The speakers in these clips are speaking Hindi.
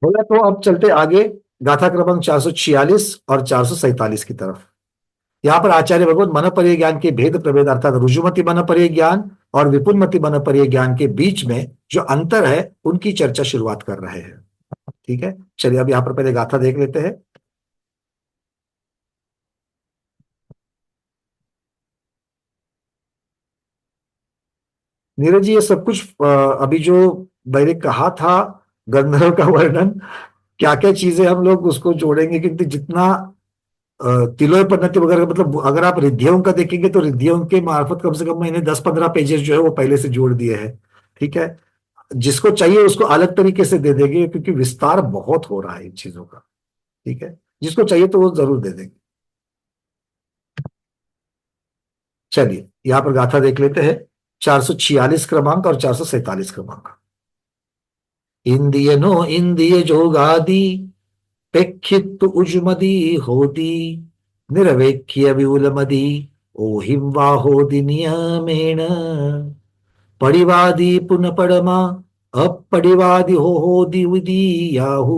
बोला तो अब चलते आगे गाथा क्रमांक 446 और 447 की तरफ। यहाँ पर आचार्य भगवत मन ज्ञान के भेद प्रभेद अर्थात रुजुमति मन ज्ञान और विपुलमति मन ज्ञान के बीच में जो अंतर है उनकी चर्चा शुरुआत कर रहे हैं। ठीक है, चलिए अब यहाँ पर पहले गाथा देख लेते हैं। नीरज जी, ये सब कुछ अभी जो मैंने कहा था गंधर्व का वर्णन, क्या क्या चीजें हम लोग उसको जोड़ेंगे, क्योंकि जितना तिलोय परिणति वगैरह, मतलब अगर आप रिद्धियों का देखेंगे तो रिद्धियों के मार्फत कम से कम मैंने 10-15 पेजेस जो है वो पहले से जोड़ दिए हैं। ठीक है, जिसको चाहिए उसको अलग तरीके से दे देंगे, क्योंकि विस्तार बहुत हो रहा है इन चीजों का। ठीक है, जिसको चाहिए तो वो जरूर दे देंगे। चलिए यहां पर गाथा देख लेते हैं, 446 क्रमांक और 447 क्रमांक। इंदियनो इंदिय जोगादि पेक्षित्तु उजुमदी होती निरवेख्य विउलमदी ओहिम वाहोदि नियमेण पडिवादि पुनः पडमा अपडिवादि होदि विदीयाहु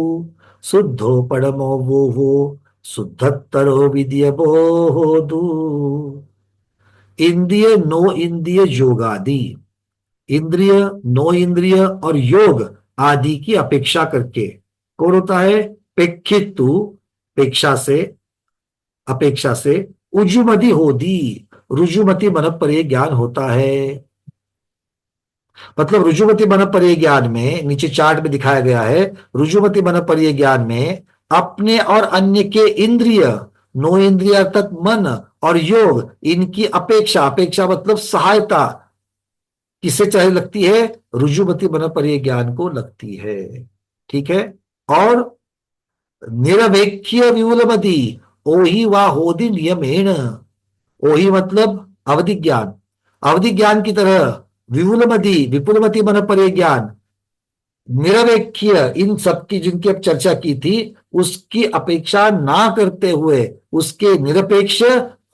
शुद्धो पडमो वो शुद्धतरो विद्य बोधु। इंद्रिय नो इंद्रिय योगादि, इंद्रिय नो इंद्रिय और योग आदि की अपेक्षा करके कौन होता है? पेक्षितु, पेक्षा से, अपेक्षा से, उजुमति होदी, रुजुमति मन पर ज्ञान होता है। मतलब रुजुमति मन पर ज्ञान में, नीचे चार्ट में दिखाया गया है, रुजुमति मन पर ज्ञान में अपने और अन्य के इंद्रिय, नो इंद्रिय अर्थात मन और योग, इनकी अपेक्षा, अपेक्षा मतलब सहायता किसे चाहे लगती है? रुजुमति मन पर ज्ञान को लगती है। ठीक है, और निरवेख्य विमूलमति ओहि वा होदि नियमेण, ओहि मतलब अवधि ज्ञान, अवधि ज्ञान की तरह विपुलमति, विपुलमति मन पर ज्ञान, निरवेख्य, इन सब की जिनकी अब चर्चा की थी उसकी अपेक्षा ना करते हुए उसके निरपेक्ष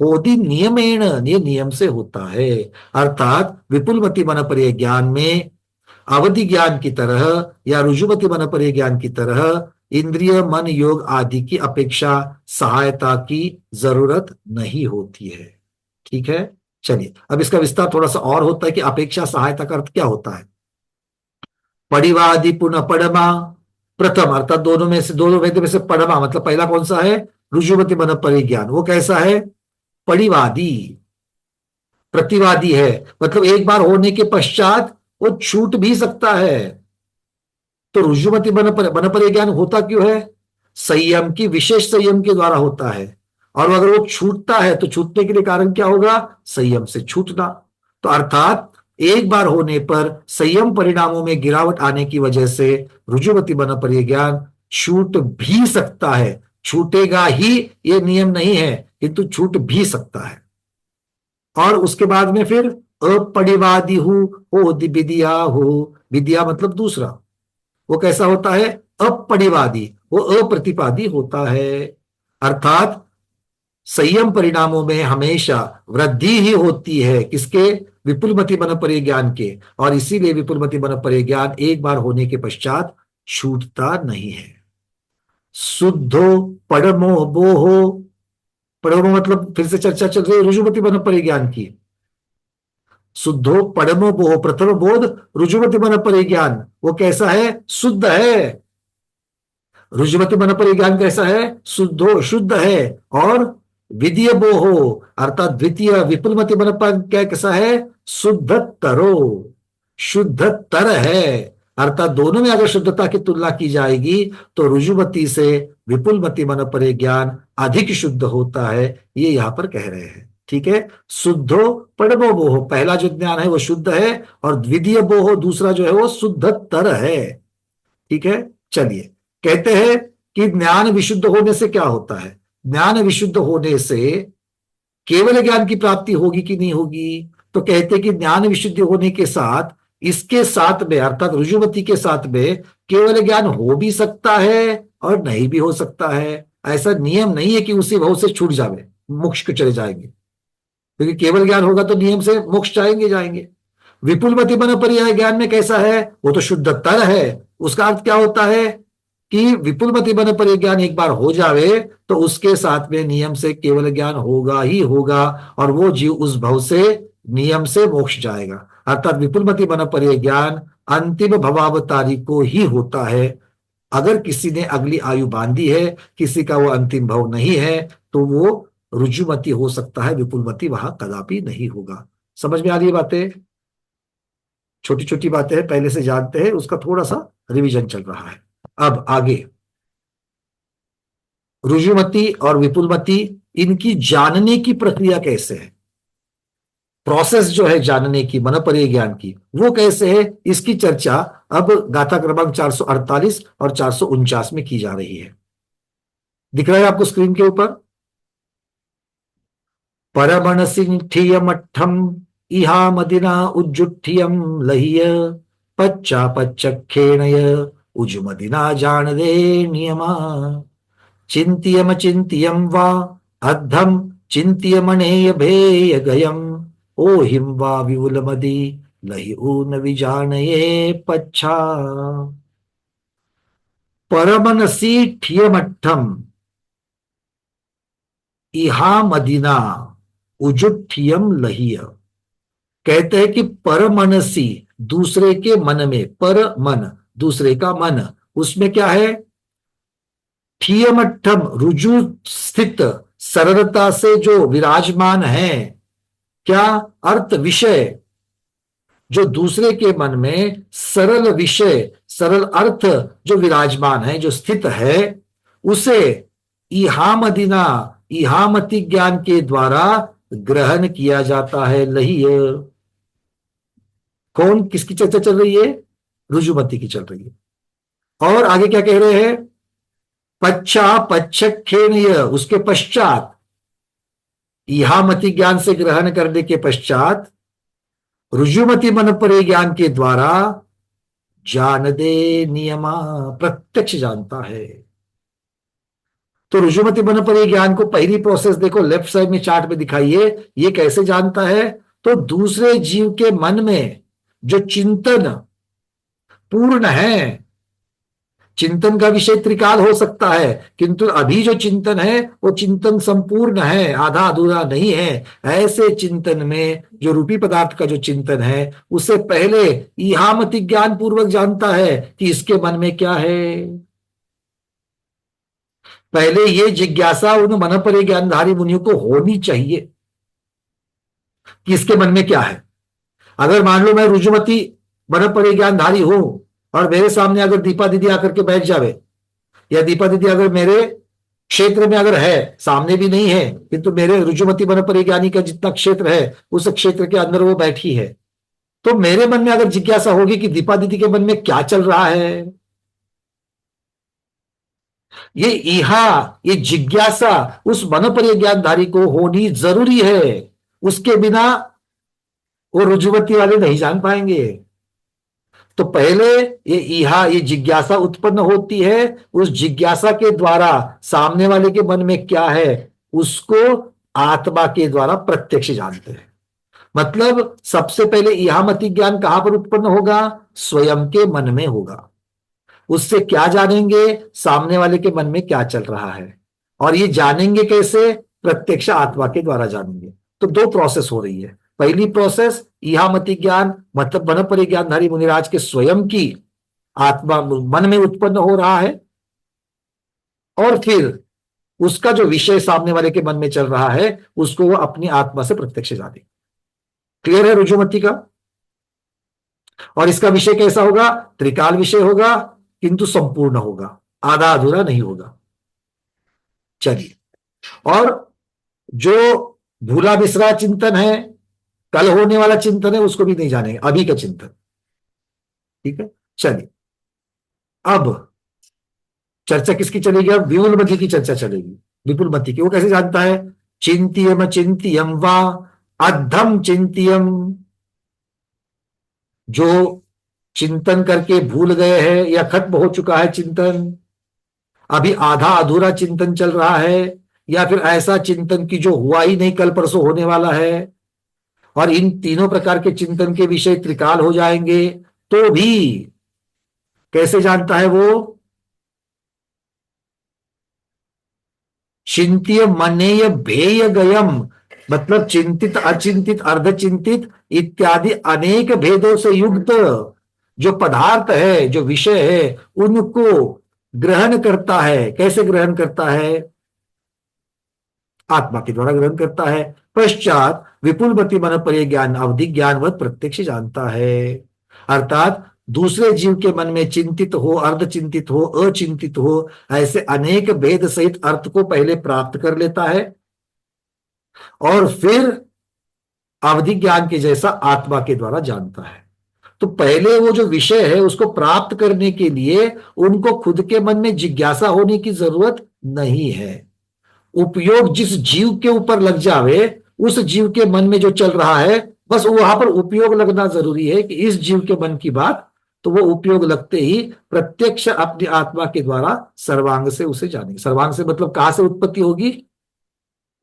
होदि नियमेण, ये नियम से होता है। अर्थात विपुलमति मन पर ज्ञान में अवधि ज्ञान की तरह या रुजुमति मन पर ज्ञान की तरह इंद्रिय मन योग आदि की अपेक्षा सहायता की जरूरत नहीं होती है। ठीक है, चलिए अब इसका विस्तार थोड़ा सा और होता है कि अपेक्षा सहायता का अर्थ क्या होता है। पडिवादि पुनः पड़मा, प्रथम अर्थात दोनों में से, दोनों वेद में से पड़मा मतलब पहला कौन सा है? रुजुमति मन परिज्ञान। वो कैसा है? पडिवादी, प्रतिवादी है, मतलब एक बार होने के पश्चात वो छूट भी सकता है। तो रुजुमति मन परिज्ञान होता क्यों है? संयम की, विशेष संयम के द्वारा होता है। और अगर वो छूटता है तो छूटने के लिए कारण क्या होगा? संयम से छूटना। तो अर्थात एक बार होने पर संयम परिणामों में गिरावट आने की वजह से रुजुमति मन परिज्ञान छूट भी सकता है। छूटेगा ही ये नियम नहीं है, किंतु छूट भी सकता है। और उसके बाद में फिर अपरिवादी हो विद्या हो, विद्या मतलब दूसरा, वो कैसा होता है? अपरिवादी, वो अप्रतिपादी होता है। अर्थात संयम परिणामों में हमेशा वृद्धि ही होती है, किसके? विपुलमति मन परिज्ञान के। और इसीलिए विपुलमति मन परिज्ञान एक बार होने के पश्चात छूटता नहीं है। शुद्धो पड़मो बोहो, पड़मो मतलब फिर से चर्चा चल रही है रुजुमति मन परिज्ञान की। शुद्धो पड़मो बोहो, प्रथम बोध रुजुमति मन परिज्ञान, वो कैसा है? शुद्ध है। रुजुमति मन परिज्ञान कैसा है? शुद्धो, शुद्ध है। और विद्य बोहो अर्थात द्वितीय विपुलमति मन पर क्या कैसा है? शुद्धतरो, शुद्धतर है। अर्थात दोनों में अगर शुद्धता की तुलना की जाएगी तो रुजुमति से विपुलमति मन पर ज्ञान अधिक शुद्ध होता है, ये यहां पर कह रहे हैं। ठीक है, शुद्धो पड़मो बोहो, पहला जो ज्ञान है वो शुद्ध है, और द्वितीय बोहो दूसरा जो है वो शुद्धतर है। ठीक है, चलिए कहते हैं कि ज्ञान विशुद्ध होने से क्या होता है? ज्ञान विशुद्ध होने से केवल ज्ञान की प्राप्ति होगी कि नहीं होगी? तो कहते हैं कि ज्ञान विशुद्ध होने के साथ, इसके साथ में अर्थात रुजुमति के साथ में केवल ज्ञान हो भी सकता है और नहीं भी हो सकता है। ऐसा नियम नहीं है कि उसी भाव से छूट जावे, मोक्ष को चले जाएंगे, क्योंकि केवल ज्ञान होगा तो नियम से मोक्ष जाएंगे जाएंगे। विपुलमति मन पर्याय ज्ञान में कैसा है? वो तो शुद्धतर है। उसका अर्थ क्या होता है? कि विपुलमति मन परिज्ञान एक बार हो जावे तो उसके साथ में नियम से केवल ज्ञान होगा ही होगा, और वो जीव उस भव से नियम से मोक्ष जाएगा। अर्थात विपुलमति मन परिज्ञान अंतिम भवावतारी को ही होता है। अगर किसी ने अगली आयु बांधी है, किसी का वो अंतिम भव नहीं है, तो वो रुजुमति हो सकता है, विपुलमति वहां कदापि नहीं होगा। समझ में आ रही है बातें? छोटी छोटी बातें हैं, पहले से जानते हैं, उसका थोड़ा सा रिवीजन चल रहा है। अब आगे रुजुमति और विपुलमति, इनकी जानने की प्रक्रिया कैसे है, प्रोसेस जो है जानने की मन परिज्ञान की, वो कैसे है, इसकी चर्चा अब गाथा क्रमांक 448 और 449 में की जा रही है। दिख रहा है आपको स्क्रीन के ऊपर? परमणसिंठियमठम इहा मदिना उज्जुठियम लह्य पच्चा पच्चक्षेणय उजुमदिना जानदे नियमा चिंत्यम चिंत्यम वा अद्धम चिंत्यमणेय भेय गयम ओहिम वा विवुलमदि लहि ऊन विजानये पच्छा। परमनसी ठियमठम इहा मदिना उजुठियम लहिय। कहते हैं कि परमनसी, दूसरे के मन में, पर मन दूसरे का मन, उसमें क्या है, ठियमठम रुजु स्थित सरलता से जो विराजमान है, क्या अर्थ विषय, जो दूसरे के मन में सरल विषय सरल अर्थ जो विराजमान है, जो स्थित है, उसे इहामदिना इहामति ज्ञान के द्वारा ग्रहण किया जाता है। लहिय, कौन किसकी चर्चा चल रही है? रुजुमति की चल रही है। और आगे क्या कह रहे हैं? पच्छा पच्छक्षेणय, उसके पश्चात, इहामति ज्ञान से ग्रहण करने के पश्चात रुजुमति मन परे ज्ञान के द्वारा जान दे नियमा, प्रत्यक्ष जानता है। तो रुजुमति मन परे ज्ञान को पहली प्रोसेस देखो, लेफ्ट साइड में चार्ट में दिखाइए, ये कैसे जानता है? तो दूसरे जीव के मन में जो चिंतन पूर्ण है, चिंतन का विषय त्रिकाल हो सकता है, किंतु अभी जो चिंतन है वो चिंतन संपूर्ण है, आधा अधूरा नहीं है। ऐसे चिंतन में जो रूपी पदार्थ का जो चिंतन है, उसे पहले इहामति ज्ञान पूर्वक जानता है कि इसके मन में क्या है। पहले ये जिज्ञासा उन मन परे ज्ञानधारी मुनियों को होनी चाहिए कि इसके मन में क्या है। अगर मान लो मैं रुजुमति मन परे ज्ञानधारी हूं और मेरे सामने अगर दीपा दीदी आकर के बैठ जावे, या दीपा दीदी अगर मेरे क्षेत्र में अगर है, सामने भी नहीं है किंतु मेरे रुजुमति मन परिज्ञानी का जितना क्षेत्र है उस क्षेत्र के अंदर वो बैठी है, तो मेरे मन में अगर जिज्ञासा होगी कि दीपा दीदी के मन में क्या चल रहा है, ये ये जिज्ञासा उस मन परिज्ञानधारी को होनी जरूरी है। उसके बिना वो रुजुमति वाले नहीं जान पाएंगे। तो पहले ये जिज्ञासा उत्पन्न होती है, उस जिज्ञासा के द्वारा सामने वाले के मन में क्या है उसको आत्मा के द्वारा प्रत्यक्ष जानते हैं। मतलब सबसे पहले इहामति ज्ञान कहां पर उत्पन्न होगा? स्वयं के मन में होगा। उससे क्या जानेंगे? सामने वाले के मन में क्या चल रहा है। और ये जानेंगे कैसे? प्रत्यक्ष आत्मा के द्वारा जानेंगे। तो दो प्रोसेस हो रही है। पहली प्रोसेस इहामति ज्ञान, मतलब मन परिज्ञानधारी मुनिराज के स्वयं की आत्मा मन में उत्पन्न हो रहा है, और फिर उसका जो विषय सामने वाले के मन में चल रहा है उसको वो अपनी आत्मा से प्रत्यक्ष जाने। क्लियर है रुजुमति का? और इसका विषय कैसा होगा? त्रिकाल विषय होगा, किंतु संपूर्ण होगा, आधा अधूरा नहीं होगा। चलिए, और जो भूला बिसरा चिंतन है, कल होने वाला चिंतन है, उसको भी नहीं जानेंगे, अभी का चिंतन। ठीक है, चलिए अब चर्चा किसकी चलेगी? अब विपुलमति की चर्चा चलेगी। विपुलमति की, वो कैसे जानता है? चिंतियम चिंतियम वा अद्धम चिंतियम, जो चिंतन करके भूल गए हैं या खत्म हो चुका है चिंतन, अभी आधा अधूरा चिंतन चल रहा है, या फिर ऐसा चिंतन की जो हुआ ही नहीं, कल परसों होने वाला है, और इन तीनों प्रकार के चिंतन के विषय त्रिकाल हो जाएंगे, तो भी कैसे जानता है वो? चिंत्य मनेय भेय गयम, मतलब चिंतित, अचिंतित, अर्धचिंतित इत्यादि अनेक भेदों से युक्त जो पदार्थ है, जो विषय है, उनको ग्रहण करता है। कैसे ग्रहण करता है? आत्मा के द्वारा ग्रहण करता है। पश्चात विपुलमति मन परिज्ञान अवधि ज्ञानवत प्रत्यक्ष जानता है। अर्थात दूसरे जीव के मन में चिंतित हो, अर्धचिंतित हो, अचिंतित हो, ऐसे अनेक भेद सहित अर्थ को पहले प्राप्त कर लेता है और फिर अवधि ज्ञान के जैसा आत्मा के द्वारा जानता है। तो पहले वो जो विषय है उसको प्राप्त करने के लिए उनको खुद के मन में जिज्ञासा होने की जरूरत नहीं है। उपयोग जिस जीव के ऊपर लग जावे, उस जीव के मन में जो चल रहा है, बस वहां पर उपयोग लगना जरूरी है कि इस जीव के मन की बात, तो वो उपयोग लगते ही प्रत्यक्ष अपनी आत्मा के द्वारा सर्वांग से उसे जानेंगे। सर्वांग से मतलब कहां से उत्पत्ति होगी?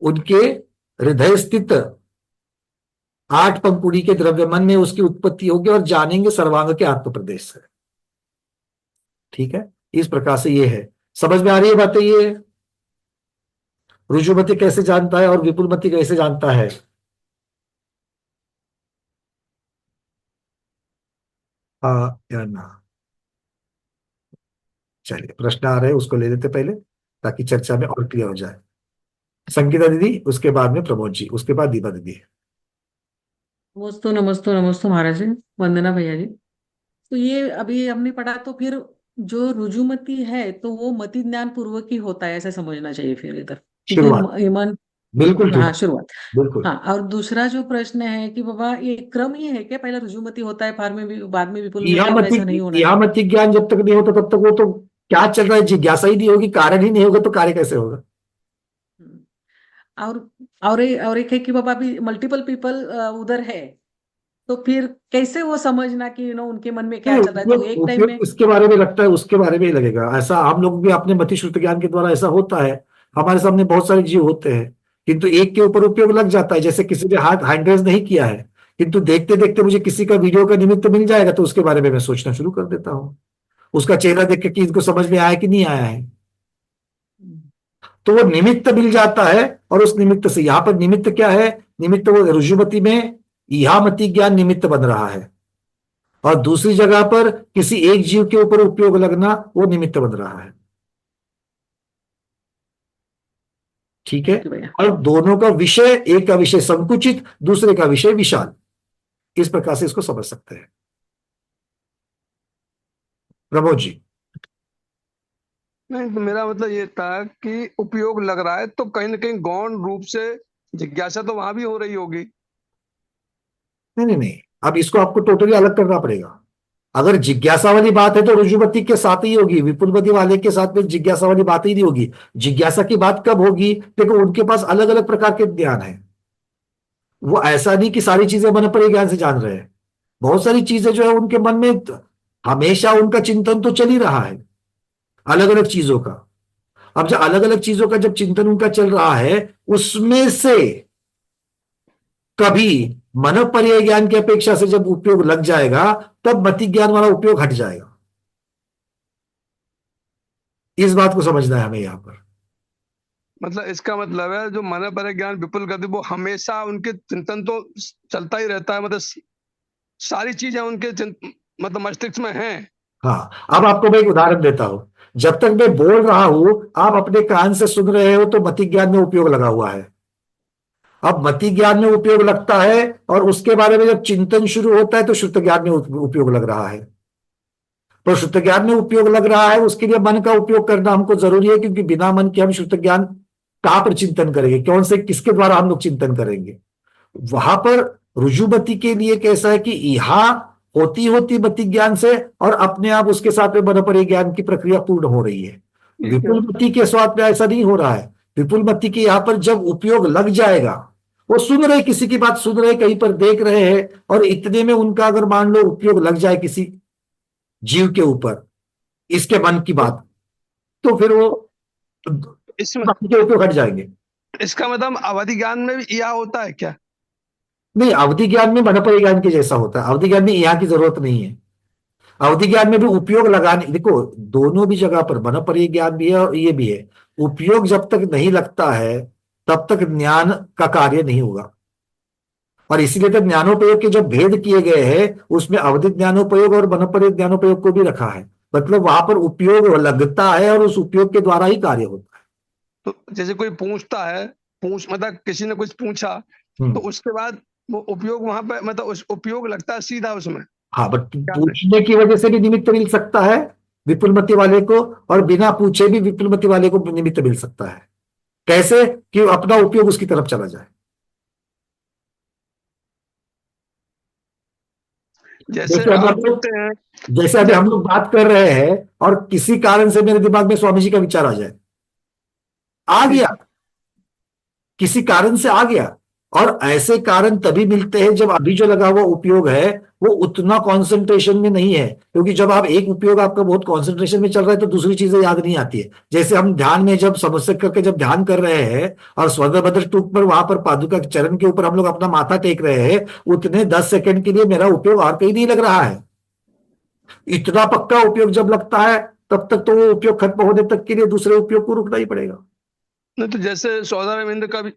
उनके हृदय स्थित 8 पंखुड़ी के द्रव्य मन में उसकी उत्पत्ति होगी और जानेंगे सर्वांग के आत्म प्रदेश से। ठीक है, इस प्रकार से ये है। समझ में आ रही है बातें? ये ऋजुमति कैसे जानता है और विपुलमति कैसे जानता है? हाँ या ना? चलिए, प्रश्न आ रहे हैं, उसको ले लेते पहले ताकि चर्चा में और क्लियर हो जाए। संगीता दीदी, उसके बाद में प्रमोद जी, उसके बाद दीपा दीदी। नमस्तो नमस्तो नमस्तो महाराज जी। वंदना भैया जी। तो ये अभी हमने पढ़ा, तो फिर जो रुजुमति है तो वो मति ज्ञान पूर्वक ही होता है, ऐसा समझना चाहिए फिर इधर, क्योंकि शुरुआत ईमान। बिल्कुल ठीक हाँ, है। शुरुआत। बिल्कुल। हाँ, और दूसरा जो प्रश्न है कि बाबा ये क्रम ही है क्या, पहले रुजुमति होता है, बाद में बाद में विपुलमति होता है, इहामती, ऐसा नहीं होना चाहिए? इहामती ज्ञान जब तक नहीं होता तब तक वो तो क्या चल रहा है जिज्ञासा ही नहीं होगी, कारण ही नहीं होगा तो कार्य कैसे होगा? हम्म। और और एक है कि बाबा अभी मल्टीपल पीपल उधर है, तो फिर कैसे वो समझना कि उनके मन में क्या नहीं, चल रहा है, तो उपयोग एक टाइम उपयोग में। इसके बारे में लगता है, उसके बारे में ही लगेगा। ऐसा हम लोग भी अपने मति श्रुत ज्ञान के द्वारा ऐसा होता है। हमारे सामने बहुत सारे जीव होते हैं, किंतु एक के ऊपर उपयोग लग जाता है। जैसे किसी ने हाथ हैंड रेज नहीं किया है, किंतु देखते देखते मुझे किसी का वीडियो का निमित्त मिल जाएगा तो उसके बारे में मैं सोचना शुरू कर देता हूँ, उसका चेहरा देख के कि इनको समझ में आया कि नहीं आया है। तो वो निमित्त मिल जाता है और उस निमित्त से, यहां पर निमित्त क्या है? निमित्त वो ऋजुमति में इहामति ज्ञान निमित्त बन रहा है और दूसरी जगह पर किसी एक जीव के ऊपर उपयोग लगना वो निमित्त बन रहा है। ठीक है। थैंक यू भैया। और दोनों का विषय, एक का विषय संकुचित, दूसरे का विषय विशाल, इस प्रकार से इसको समझ सकते हैं। प्रमोद जी। नहीं, तो मेरा मतलब ये था कि उपयोग लग रहा है तो कहीं ना कहीं गौण रूप से जिज्ञासा तो वहां भी हो रही होगी। नहीं नहीं नहीं, अब इसको आपको टोटली अलग करना पड़ेगा। अगर जिज्ञासा वाली बात है तो रुजुमति के साथ ही होगी, विपुलमति वाले के साथ में जिज्ञासा वाली बात ही नहीं होगी। जिज्ञासा की बात कब होगी? देखो, उनके पास अलग अलग प्रकार के ज्ञान है। वो ऐसा नहीं कि सारी चीजें मन पर ज्ञान से जान रहे हैं। बहुत सारी चीजें जो है उनके मन में हमेशा उनका चिंतन तो चल ही रहा है, अलग अलग चीजों का। अब जब अलग अलग चीजों का जब चिंतन उनका चल रहा है, उसमें से कभी मन पर्याय ज्ञान की अपेक्षा से जब उपयोग लग जाएगा, तब मति ज्ञान वाला उपयोग हट जाएगा। इस बात को समझना है हमें यहां पर। मतलब इसका मतलब है जो मन पर ज्ञान विपुल गति वो हमेशा उनके चिंतन तो चलता ही रहता है, मतलब सारी चीजें उनके मतलब मस्तिष्क में हैं। हाँ, अब आपको मैं एक उदाहरण देता हूं। जब तक मैं बोल रहा हूं, आप अपने कान से सुन रहे हो तो मति ज्ञान में उपयोग लगा हुआ है। अब मति ज्ञान में उपयोग लगता है और उसके बारे में जब चिंतन शुरू होता है तो शुद्ध ज्ञान में उपयोग लग रहा है। तो शुद्ध ज्ञान में उपयोग लग रहा है, उसके लिए मन का उपयोग करना हमको जरूरी है, क्योंकि बिना मन के हम शुद्ध ज्ञान कहां पर चिंतन करेंगे? कौन से, किसके द्वारा हम लोग चिंतन करेंगे? वहां पर रुजुमति के लिए कैसा है कि यहां होती होती मति ज्ञान से और अपने आप उसके साथ में मन ज्ञान की प्रक्रिया पूर्ण हो रही है। ठीक है। विपुल मति के स्वाद में ऐसा नहीं हो रहा है। विपुल मति के यहां पर जब उपयोग लग जाएगा, वो सुन रहे, किसी की बात सुन रहे, कहीं पर देख रहे हैं, और इतने में उनका अगर मान लो उपयोग लग जाए किसी जीव के ऊपर, इसके मन की बात, तो फिर वो इसमें बाकी के उपयोग हट जाएंगे। इसका मतलब अवधि ज्ञान में भी यह होता है क्या? नहीं, अवधि ज्ञान में मन ज्ञान के जैसा होता है। अवधि ज्ञान में यहाँ की जरूरत नहीं है। अवधि ज्ञान में भी उपयोग लगाने, देखो दोनों भी जगह पर मनोपरीय ज्ञान भी है और ये भी है। उपयोग जब तक नहीं लगता है तब तक ज्ञान का कार्य नहीं होगा। और इसीलिए तो ज्ञानोपयोग के जो भेद किए गए हैं उसमें अवधि ज्ञानोपयोग और मनोपरीय ज्ञानोपयोग को भी रखा है। मतलब वहां पर उपयोग लगता है और उस उपयोग के द्वारा ही कार्य होता तो जैसे कोई पूछता है, मतलब किसी ने कुछ पूछा, है। तो उसके बाद वो उपयोग वहां पे, मतलब उस उपयोग लगता है सीधा उसमें। हाँ, बट क्या है? पूछने की वजह से भी निमित्त मिल सकता है विपुलमति वाले को, और बिना पूछे भी विपुलमति वाले को निमित्त मिल सकता है। कैसे? कि अपना उपयोग उसकी तरफ चला जाए। जैसे जैसे अभी आप हम लोग देखते हैं, जैसे अभी हम लोग बात कर रहे हैं और किसी कारण से मेरे दिमाग में स्वामी जी का विचार आ जाए, आ ठीक गया, किसी कारण से आ गया। और ऐसे कारण तभी मिलते हैं जब अभी जो लगा हुआ उपयोग है वो उतना कंसंट्रेशन में नहीं है, क्योंकि जब आप एक उपयोग आपका बहुत कंसंट्रेशन में चल रहा है तो दूसरी चीजें याद नहीं आती है। जैसे हम ध्यान में जब समस्या करके जब ध्यान कर रहे हैं और स्वर्णभद्र टूक पर वहां पर पादुका के चरण के ऊपर हम लोग अपना माथा टेक रहे हैं, उतने 10 सेकंड के लिए मेरा उपयोग और कहीं नहीं लग रहा है। इतना पक्का उपयोग जब लगता है तब तक तो वो उपयोग खत्म होने तक के लिए दूसरे उपयोग को रुकना ही पड़ेगा। नहीं तो जैसे सौदा रविंद्र का भी,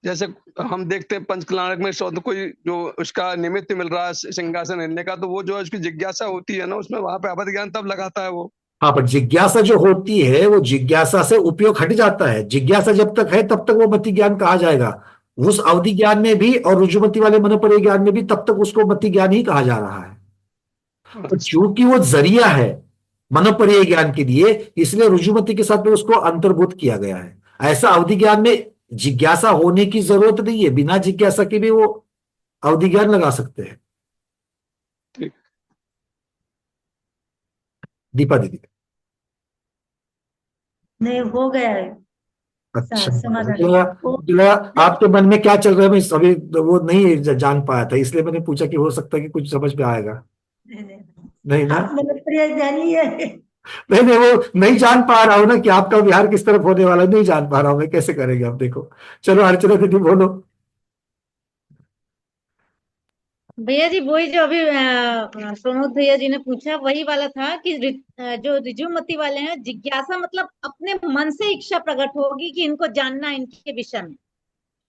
जैसे हम देखते हैं पंचकल्याणक में सौदा कोई जो उसका निमित्त मिल रहा है सिंहासन हिलने का, तो वो जो है उसकी जिज्ञासा होती है ना, उसमें वहां पे अवध ज्ञान तब लगाता है वो। हाँ, पर जिज्ञासा जो होती है वो जिज्ञासा से उपयोग हट जाता है। जिज्ञासा जब तक है तब तक वो मति ज्ञान कहा जाएगा। उस अवधि ज्ञान में भी और रुजुमति वाले मनोपरि ज्ञान में भी तब तक उसको मति ज्ञान ही कहा जा रहा है। तो अच्छा, क्योंकि वो जरिया है मनोपरि ज्ञान के लिए, इसलिए रुजुमति के साथ में उसको अंतर्भूत किया गया है। ऐसा अवधि ज्ञान में जिज्ञासा होने की जरूरत नहीं है, बिना जिज्ञासा के भी वो अवधि ज्ञान लगा सकते हैं। ठीक। दीपा दीदी। नहीं, हो गया है अच्छा, समाधान। मुझे आपके मन में क्या चल रहा है मैं अभी वो नहीं जान पाया था, इसलिए मैंने पूछा कि हो सकता है कि कुछ समझ में आएगा। नहीं, नहीं, नहीं ना? आप मतलब प्रिय ज्ञानी है। नहीं नहीं, वो नहीं जान पा रहा हूं ना कि आपका विहार किस तरफ होने वाला है, नहीं जान पा रहा हूं मैं, कैसे करेंगे आप, देखो। चलो अर्चना दीदी बोलो। भैया जी वही जो अभी प्रमोद भैया जी ने पूछा वही वाला था कि जो ऋजुमति वाले हैं, जिज्ञासा मतलब अपने मन से इच्छा प्रकट होगी कि इनको जानना है इनके विषय में,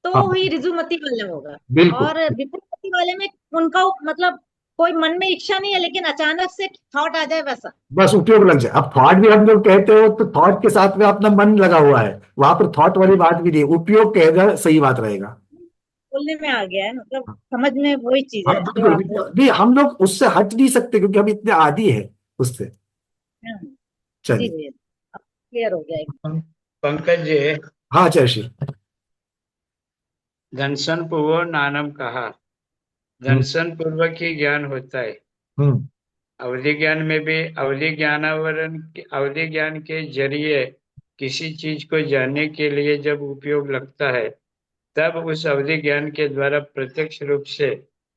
तो हाँ, वो ही ऋजुमति वाले होगा। बिल्कुल। और विपुलमति वाले में उनका मतलब कोई मन में इच्छा नहीं है, लेकिन अचानक से थॉट आ जाए वैसा। बस उपयोग लग जाए। अब थॉट भी हम लोग कहते हो तो थॉट के साथ में अपना मन लगा हुआ है, वहां पर थॉट वाली बात भी नहीं, उपयोग कहेगा सही बात रहेगा। बोलने में आ गया है, मतलब समझ में वही चीज हाँ है जो बिल्कुल आप बोल बिल्कुल। नहीं, हम लोग उससे हट नहीं सकते क्योंकि हम इतने आदी है उससे। रहे हैं। जी चलिए। भैया, अब क्लियर हो गया एकदम। पंकज जी, हाँ जयश्री। दर्शन पूर्व नानम कहा, हम्म। दर्शन पूर्वक ही ज्ञान होता है। हम्म। अवधि ज्ञान में भी अवधि ज्ञान के जरिए किसी चीज को जानने के लिए जब उपयोग लगता है, तब उस अवधि ज्ञान के द्वारा प्रत्यक्ष रूप से,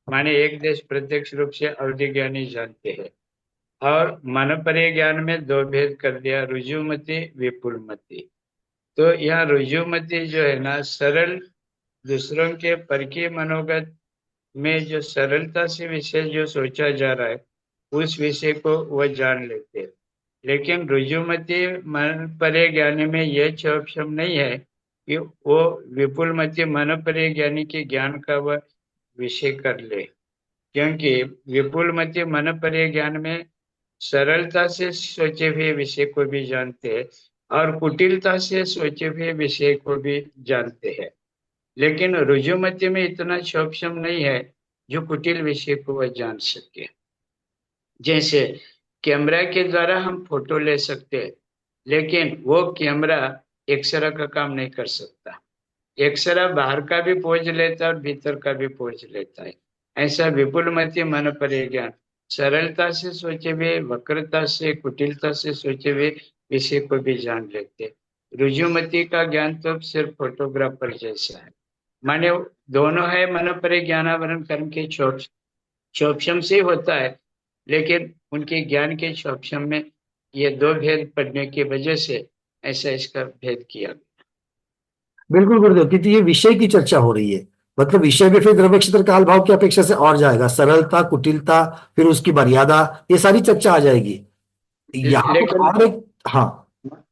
माने एक देश प्रत्यक्ष रूप से अवधि ज्ञानी जानते हैं। और मनोपरीय ज्ञान में दो भेद कर दिया, रुजुमति विपुलमति। तो यहाँ रुजुमति जो है ना, सरल, दूसरों के परकीय मनोगत में जो सरलता से विषय जो सोचा जा रहा है उस विषय को वह जान लेते हैं। लेकिन रुजुमति मन परे ज्ञानी में यह क्षम नहीं है कि वो विपुलमति मन परे ज्ञानी के ज्ञान का वह विषय कर ले, क्योंकि विपुलमति मन परे ज्ञान में सरलता से सोचे हुए विषय को भी जानते हैं और कुटिलता से सोचे हुए विषय को भी जानते हैं। लेकिन रुजुमति में इतना सक्षम नहीं है जो कुटिल विषय को वह जान सके। जैसे कैमरा के द्वारा हम फोटो ले सकते हैं, लेकिन वो कैमरा एक्सरा का काम नहीं कर सकता। एक्सरा बाहर का भी पोज लेता है और भीतर का भी पोज लेता है। ऐसा विपुलमति मन परिज्ञान सरलता से सोचे हुए, वक्रता से, कुटिलता से सोचे हुए विषय को भी जान लेते हैं। रुजुमति का ज्ञान तो सिर्फ फोटोग्राफर जैसा है, माने दोनों है, मन परिज्ञानावरण कर्म के क्षोभम से होता है, लेकिन उनके ज्ञान के क्षोभम में ये दो भेद पड़ने की वजह से ऐसा इसका भेद किया। बिल्कुल गुरुदेव, क्योंकि ये विषय की चर्चा हो रही है, मतलब विषय में फिर द्रव्य क्षेत्र काल भाव की अपेक्षा से और जाएगा, सरलता, कुटिलता, फिर उसकी मर्यादा, ये सारी चर्चा आ जाएगी यहाँ पर। लेकिन और एक, हाँ,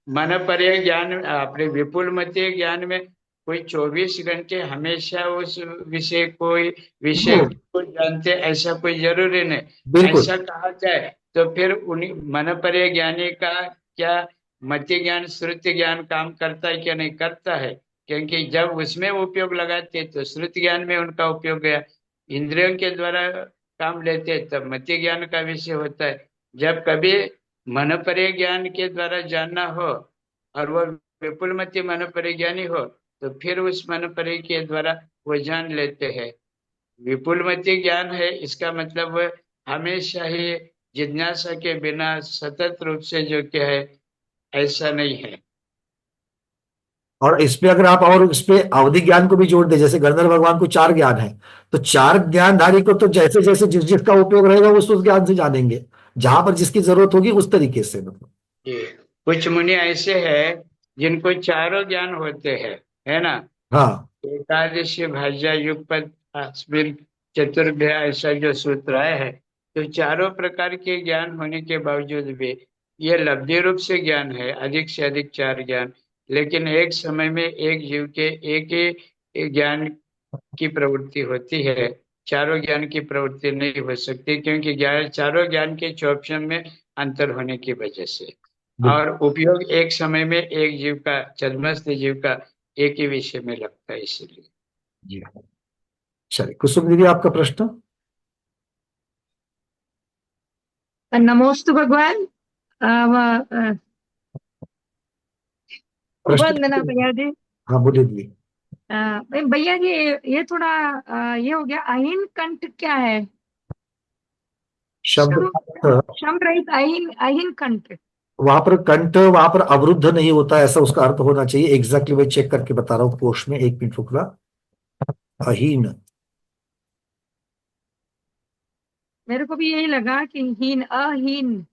मन पर्य ज्ञान, अपने विपुल मतीय ज्ञान में कोई 24 घंटे हमेशा उस विषय बिल्कुल को जानते, ऐसा कोई जरूरी नहीं। बिल्कुल ऐसा कहा जाए तो फिर उन्हीं मन पर्य ज्ञानी का क्या मति ज्ञान श्रुति ज्ञान काम करता है क्या नहीं करता है? क्योंकि जब उसमें उपयोग लगाते तो श्रुति ज्ञान में उनका उपयोग गया, इंद्रियों के द्वारा काम लेते तब मति ज्ञान का विषय होता है। जब कभी मन पर्य ज्ञान के द्वारा जानना हो और वो विपुलमति मन परिज्ञानी हो तो फिर उस मन पर्य के द्वारा वो जान लेते हैं। विपुलमति ज्ञान है इसका मतलब वो हमेशा ही जिज्ञासा के बिना सतत रूप से जो क्या है ऐसा नहीं है। और इसमें अगर आप और इस पे अवधि ज्ञान को भी जोड़ दे, जैसे गणधर भगवान को 4 ज्ञान है, तो 4 ज्ञानधारी को तो जैसे जैसे जिसका उपयोग रहेगा उस ज्ञान से जानेंगे, जहां पर जिसकी जरूरत होगी उस तरीके से। मतलब कुछ मुनि ऐसे हैं जिनको चारों ज्ञान होते हैं, है ना? हाँ, एकादशी भाज्या युगपद अस्मिन् चतुर्भ्य, ऐसा जो सूत्र है, तो चारों प्रकार के ज्ञान होने के बावजूद भी ये लब्धि रूप से ज्ञान है, अधिक से अधिक 4 ज्ञान। लेकिन एक समय में एक जीव के एक ही ज्ञान की प्रवृत्ति होती है, चारों ज्ञान की प्रवृत्ति नहीं हो सकती, क्योंकि चारों ज्ञान के चौपशन में अंतर होने की वजह से, और उपयोग एक समय में एक जीव का, छद्मस्थ जीव का एक ही विषय में लगता है, इसीलिए। जी चलिए, कुसुम दीदी आपका प्रश्न। नमोस्तु भगवान। वंदना भैया जी। हाँ बोलिए दीदी। भैया जी ये थोड़ा ये हो गया, अहीन कंठ क्या है? शब्द श्रम रहित अहीन कंठ। वहां पर कंठ, वहां पर अवरुद्ध नहीं होता, ऐसा उसका अर्थ होना चाहिए। एग्जैक्टली मैं चेक करके बता रहा हूँ कोश में, 1 मिनट रुकना। अहीन, मेरे को भी यही लगा कि हीन, अहीन।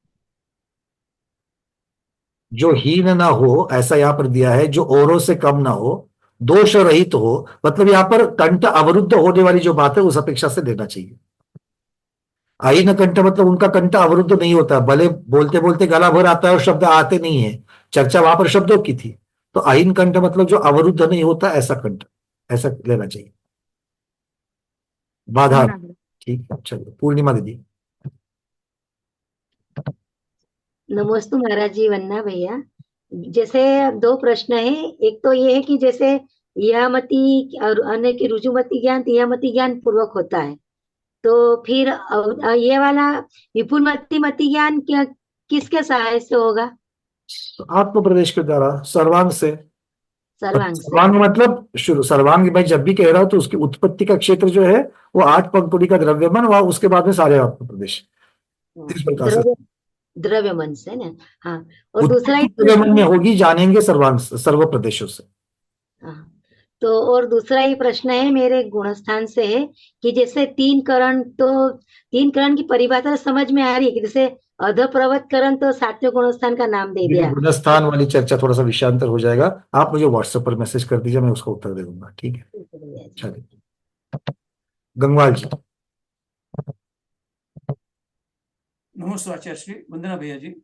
जो हीन ना हो ऐसा यहाँ पर दिया है, जो औरों से कम ना हो, दोष रहित हो, मतलब यहाँ पर कंठ अवरुद्ध होने वाली जो बात है उस अपेक्षा से देना चाहिए। अहीन कंठ मतलब उनका कंठ अवरुद्ध नहीं होता, भले बोलते बोलते गला भर आता है और शब्द आते नहीं है, चर्चा वहां पर शब्दों की थी। तो अहीन कंठ मतलब जो अवरुद्ध नहीं होता ऐसा कंठ, ऐसा लेना चाहिए। बाधा, ठीक है। चलिए पूर्णिमा दीदी। नमस्ते महाराज जी, वंदना भैया। जैसे 2 प्रश्न है। एक तो ये है कि जैसे यहमति और अन्य की रुजुमति ज्ञान, यहमति ज्ञान पूर्वक होता है, तो फिर ये वाला विपुलमति मति ज्ञान किसके सहाय से होगा? तो आत्म प्रदेश के द्वारा, सर्वांग से। सर्वांग से। सर्वांग मतलब शुरू, सर्वांग मैं जब भी कह रहा हूं तो उसकी उत्पत्ति का क्षेत्र जो है वो 8 पंक्ति का द्रव्यमन, वह उसके बाद में सारे आत्म प्रदेश, इस प्रकार से द्रव्य मन से ना। हाँ, और दूसरा द्रव्यमन में होगी, जानेंगे सर्वांग सर्व प्रदेशों से। हाँ, तो और दूसरा ही प्रश्न है मेरे गुणस्थान से है कि जैसे 3 करण, तो 3 करण की परिभाषा समझ में आ रही है कि जैसे अधप्रवत करण तो 7वें गुणस्थान का नाम दे दिया। गुणस्थान वाली चर्चा थोड़ा सा विषयांतर हो जाएगा, आप मुझे व्हाट्सएप पर मैसेज कर दीजिए, मैं उसका उत्तर दे दूंगा, ठीक है। चलिए गंगवाल जी। नमस्ते आचार्य श्री, वंदना भैया जी।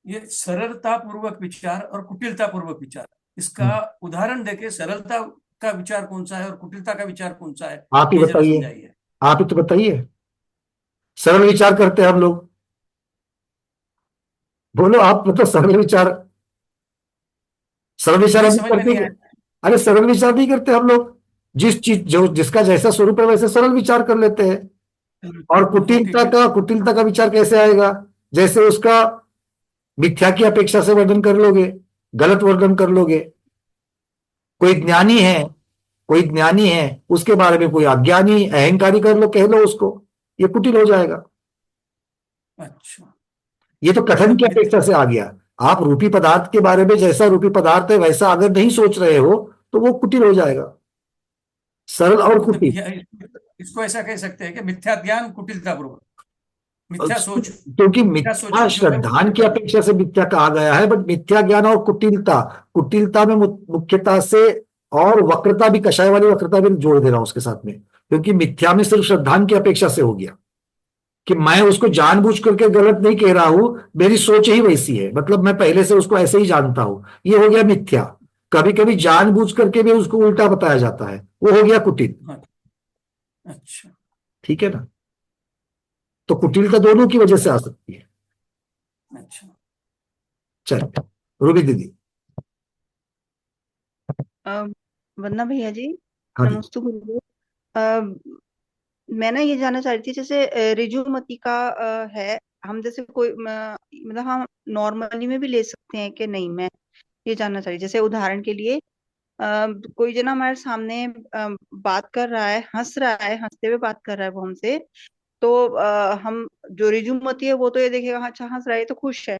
ये सरलता पूर्वक विचार और कुटिलता पूर्वक विचार, इसका उदाहरण देके सरलता का विचार कौन सा है और कुटिलता का विचार कौन सा है, आप ही ये जरा बताइए, समझाइए। आप ही तो बताइए। सरल विचार करते हैं हम लोग, बोलो आप, मतलब सरल विचार हम समझ में करते नहीं हैं। आया। अरे सरल विचार नहीं करते हम लोग, जिस चीज जो जिसका जैसा स्वरूप है वैसे सरल विचार कर लेते हैं। और कुटिलता का विचार कैसे आएगा? जैसे उसका मिथ्या की अपेक्षा से वर्णन कर लोगे, गलत वर्णन कर लोगे। कोई ज्ञानी है उसके बारे में कोई अज्ञानी अहंकारी कर लो, कह लो उसको, ये कुटिल हो जाएगा। अच्छा, ये तो कथन की अपेक्षा से आ गया। आप रूपी पदार्थ के बारे में जैसा रूपी पदार्थ है वैसा अगर नहीं सोच रहे हो तो वो कुटिल हो जाएगा। सरल और कुटिल, इसको ऐसा कह सकते हैं कि मिथ्या ज्ञान कुटिलता पूर्वक, मिथ्या सोच, क्योंकि मिथ्या श्रद्धान की अपेक्षा से मिथ्या कहा गया है, बट मिथ्या ज्ञान और कुटिलता में मुख्यता से और वक्रता भी, कषाय वाली वक्रता भी जोड़ दे रहा हूं उसके साथ में, क्योंकि मिथ्या में सिर्फ श्रद्धांत की अपेक्षा से हो गया कि मैं उसको जानबूझ करके गलत नहीं कह रहा हूं, मेरी सोच ही वैसी है, मतलब मैं पहले से उसको ऐसे ही जानता हूं, ये हो गया मिथ्या। कभी कभी जानबूझ करके भी उसको उल्टा बताया जाता है, वो हो गया कुटिल। हाँ, अच्छा, ठीक है ना? तो कुटिलता दोनों की वजह से आ सकती है। अच्छा। चलिए, रूबी दीदी। अ, वंदना भैया जी, हाँ जी। नमस्ते गुरु। अ, मैं ना ये जानना चाह रही थी, जैसे ऋजुमती का है, हम जैसे कोई मतलब हम नॉर्मली में भी ले सकते हैं कि नहीं, मैं ये जानना चाह रही, जैसे उदाहरण के लिए कोई जना हमारे सामने बात कर रहा है, हंस रहा है, हंसते हुए बात कर रहा है वो हमसे, तो हम जो ऋजुमती है वो तो ये देखेगा, हाँ, अच्छा हंस रहा है तो खुश है,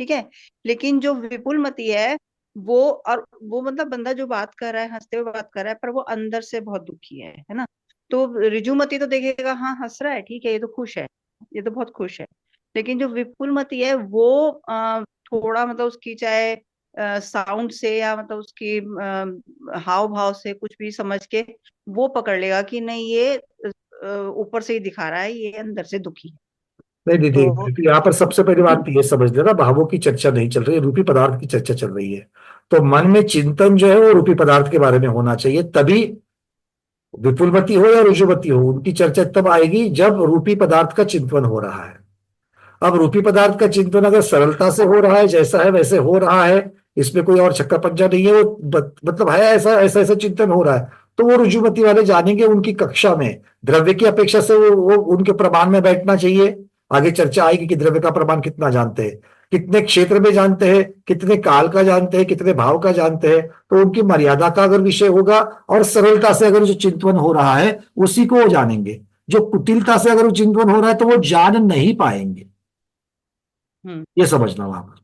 ठीक है। लेकिन जो विपुलमती है वो, और वो मतलब बंदा जो बात कर रहा है, हंसते हुए बात कर रहा है, पर वो अंदर से बहुत दुखी है ना। तो ऋजुमती तो देखेगा, हाँ हंस रहा है, ठीक है, ये तो खुश है, ये तो बहुत खुश है। लेकिन जो विपुलमती है वो थोड़ा मतलब उसकी चाहे साउंड से या मतलब उसकी हाव भाव से कुछ भी समझ के वो पकड़ लेगा कि नहीं, ये ऊपर से ही दिखा रहा है, ये अंदर से दुखी है। नहीं दीदी, तो यहाँ पर सबसे पहली बात तो ये समझ लेना, भावों की चर्चा नहीं चल रही है, रूपी पदार्थ की चर्चा चल रही है। तो मन में चिंतन जो है वो रूपी पदार्थ के बारे में होना चाहिए, तभी विपुलमती हो या ऋजुमती हो, उनकी चर्चा तब आएगी जब रूपी पदार्थ का चिंतन हो रहा है। अब रूपी पदार्थ का चिंतन अगर सरलता से हो रहा है, जैसा है वैसे हो रहा है, इसमें कोई और छक्का पंजा नहीं है, वो मतलब है ऐसा ऐसा ऐसा चिंतन हो रहा है, तो वो रुजुमती वाले जानेंगे। उनकी कक्षा में द्रव्य की अपेक्षा से वो उनके प्रमाण में बैठना चाहिए। आगे चर्चा आएगी कि द्रव्य का प्रमाण कितना जानते हैं, कितने क्षेत्र में जानते हैं, कितने काल का जानते हैं, कितने भाव का जानते हैं, तो उनकी मर्यादा का अगर विषय होगा, और सरलता से अगर जो चिंतन हो रहा है उसी को वो जानेंगे। जो कुटिलता से अगर वो चिंतन हो रहा है तो वो जान नहीं पाएंगे। ये समझना वहां पर,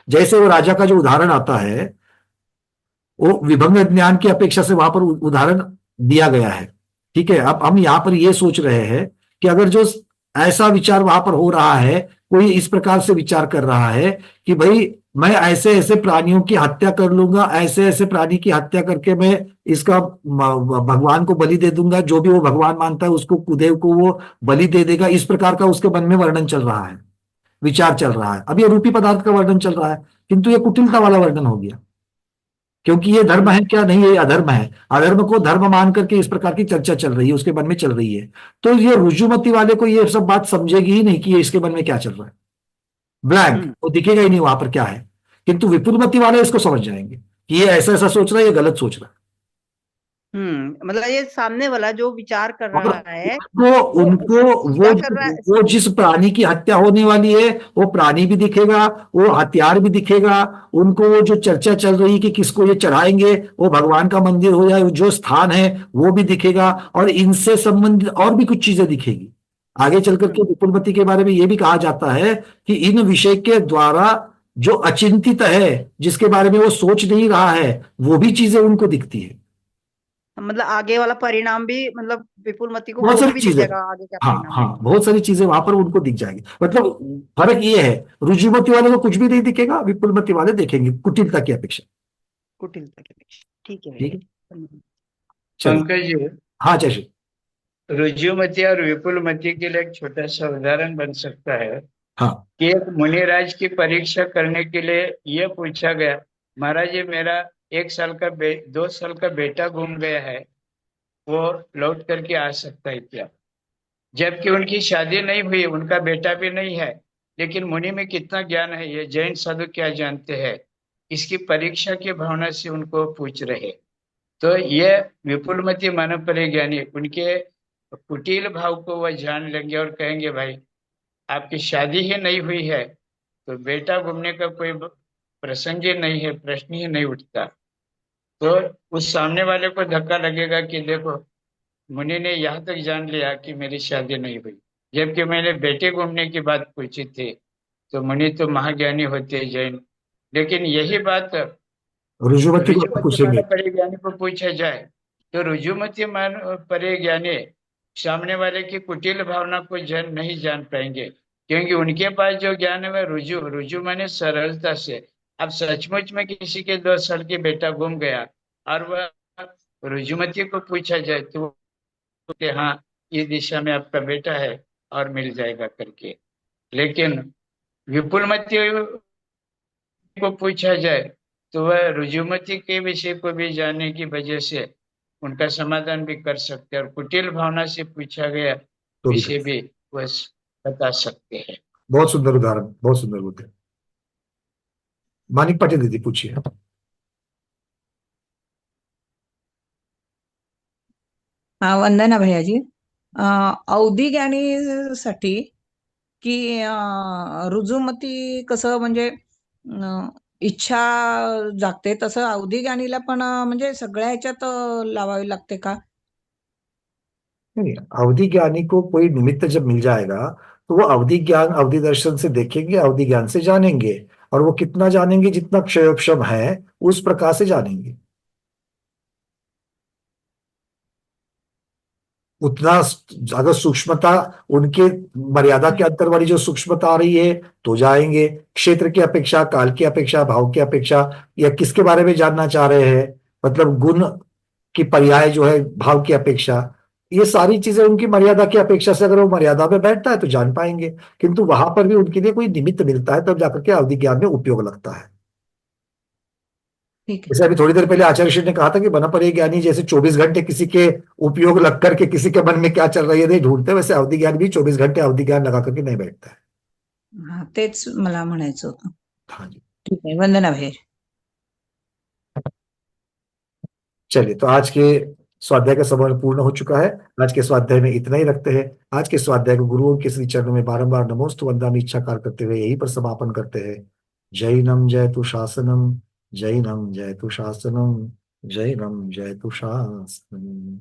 जैसे वो राजा का जो उदाहरण आता है, वो विभंग ज्ञान की अपेक्षा से वहां पर उदाहरण दिया गया है। ठीक है, अब हम यहाँ पर ये सोच रहे हैं कि अगर जो ऐसा विचार वहां पर हो रहा है, कोई इस प्रकार से विचार कर रहा है कि भाई मैं ऐसे ऐसे प्राणियों की हत्या कर लूंगा, ऐसे ऐसे प्राणी की हत्या करके मैं इसका भगवान को बलि दे दूंगा, जो भी वो भगवान मानता है उसको, कुदेव को वो बलि दे देगा, इस प्रकार का उसके मन में वर्णन चल रहा है, विचार चल रहा है। अब ये रूपी पदार्थ का वर्णन चल रहा है, किंतु ये कुटिलता वाला वर्णन हो गया, क्योंकि ये धर्म है क्या, नहीं, ये अधर्म है। अधर्म को धर्म मान करके इस प्रकार की चर्चा चल रही है, उसके मन में चल रही है। तो ये रुजुमती वाले को ये सब बात समझेगी ही नहीं कि ये इसके मन में क्या चल रहा है, ब्लैंक, वो दिखेगा ही नहीं वहां पर क्या है। किंतु विपुलमती वाले इसको समझ जाएंगे कि ये ऐसा ऐसा सोच रहा है, ये गलत सोच रहा है। मतलब ये सामने वाला जो विचार कर और रहा है उनको वो उनको क्या कर रहा है। वो जिस प्राणी की हत्या होने वाली है, वो प्राणी भी दिखेगा, वो हथियार भी दिखेगा, उनको वो जो चर्चा चल रही है कि किसको ये चढ़ाएंगे, वो भगवान का मंदिर हो या जो स्थान है वो भी दिखेगा, और इनसे संबंधित और भी कुछ चीजें दिखेगी। आगे चल करके विपुलमती के बारे में ये भी कहा जाता है कि इन विषय के द्वारा जो अचिंतित है, जिसके बारे में वो सोच नहीं रहा है, वो भी चीजें उनको दिखती है। मतलब आगे वाला परिणाम भी, मतलब विपुलमती को बहुत वो सारी भी चीजें, दिखेगा आगे क्या हाँ परिणाम हाँ, है। बहुत सारी चीजें वहां पर उनको दिख जाएंगी। मतलब फर्क ये है, रुजुमती वाले को कुछ भी नहीं दिखेगा, विपुलमती वाले देखेंगे कुटिलता की अपेक्षा। कुटिलता के पीछे, ठीक है ठीक भैया। है, चलिए। पंकज जी, हाँ जैसे, रुजुमती और विपुलमती के लिए एक छोटा सा उदाहरण बन सकता है हाँ कि एक मुनिराज की परीक्षा करने के लिए यह पूछा गया, महाराज ये मेरा 1 साल का 2 साल का बेटा गुम गया है, वो लौट करके आ सकता है क्या? जबकि उनकी शादी नहीं हुई, उनका बेटा भी नहीं है, लेकिन मुनि में कितना ज्ञान है, ये जैन साधु क्या जानते हैं, इसकी परीक्षा की भावना से उनको पूछ रहे। तो ये विपुलमती मानव परिज्ञानी उनके कुटिल भाव को वह जान लेंगे और कहेंगे, भाई आपकी शादी ही नहीं हुई है तो बेटा घूमने का कोई प्रसंग ही नहीं है, प्रश्न ही नहीं उठता। तो उस सामने वाले को धक्का लगेगा कि देखो, मुनि ने यहाँ तक जान लिया कि मेरी शादी नहीं हुई, जबकि मैंने बेटे घूमने की बात पूछी थी। तो मुनि तो महाज्ञानी होते हैं जैन, लेकिन यही बात रुजुमती को रुजुमती पूछेंगे। मानव परिज्ञानी को पूछा जाए तो रुजुमती मानव परिज्ञानी सामने वाले की कुटिल भावना को नहीं जान पाएंगे, क्योंकि उनके पास जो ज्ञान है वह रुजु रुजु माने सरलता से। अब सचमुच में किसी के 2 साल की बेटा गुम गया और वह रुजुमती को पूछा जाए तो कि हाँ इस दिशा में आपका बेटा है और मिल जाएगा करके, लेकिन विपुलमती को पूछा जाए तो वह रुजुमती के विषय को भी जानने की वजह से उनका समाधान भी कर सकते हैं, और कुटिल भावना से पूछा गया तो भी विषय भी वह बता सकते हैं। बहुत सुंदर उदाहरण, बहुत सुंदर होते। मानिक पाटिल दीदी पूछिए। हा, वंदना भैयाजी. अवधी ज्ञानीसाठी की रुजुमती कसं म्हणजे इच्छा जागते तसं अवधी ज्ञानीला पण म्हणजे सगळ्या ह्याच्यात लावावी लागते का? नहीं, अवधि ज्ञानी को कोई निमित्त जब मिल जाएगा तो वो अवधि ज्ञान अवधि दर्शन से देखेंगे, अवधि ज्ञान से जानेंगे, और वो कितना जानेंगे, जितना क्षयोक्षम है उस प्रकार से जानेंगे। उतना अगर सूक्ष्मता उनके मर्यादा के अंतर वाली जो सूक्ष्मता आ रही है तो जाएंगे, क्षेत्र की अपेक्षा, काल की अपेक्षा, भाव की अपेक्षा, या किसके बारे में जानना चाह रहे हैं, मतलब गुण की पर्याय जो है भाव की अपेक्षा, ये सारी चीजें उनकी मर्यादा की अपेक्षा से अगर वो मर्यादा में बैठता है तो जान पाएंगे। किंतु वहां पर भी उनके लिए कोई निमित्त मिलता है तब जाकर के अवधि ज्ञान में उपयोग लगता है। ठीक है. जैसे अभी थोड़ी देर पहले आचार्य श्री ने कहा था कि बनपरिय ज्ञानी जैसे 24 घंटे किसी के उपयोग लग करके किसी के मन में क्या चल रही है नहीं ढूंढते, वैसे अवधि ज्ञान भी 24 घंटे अवधि ज्ञान लगा करके नहीं बैठता है। हा, तेच मला म्हणायचं होतं. हाँ जी। ठीक आहे, वंदना भैयाजी. चलिए, तो आज के स्वाध्याय का समय पूर्ण हो चुका है। आज के स्वाध्याय में इतना ही रखते हैं। आज के स्वाध्याय को गुरुओं के श्री चरणों में बारंबार नमोस्तु वंदनामि इच्छाकार करते हुए यहीं पर समापन करते हैं। जैनम जयतु शासनम, जैनम जयतु शासनम, जैनम जयतु शासनम।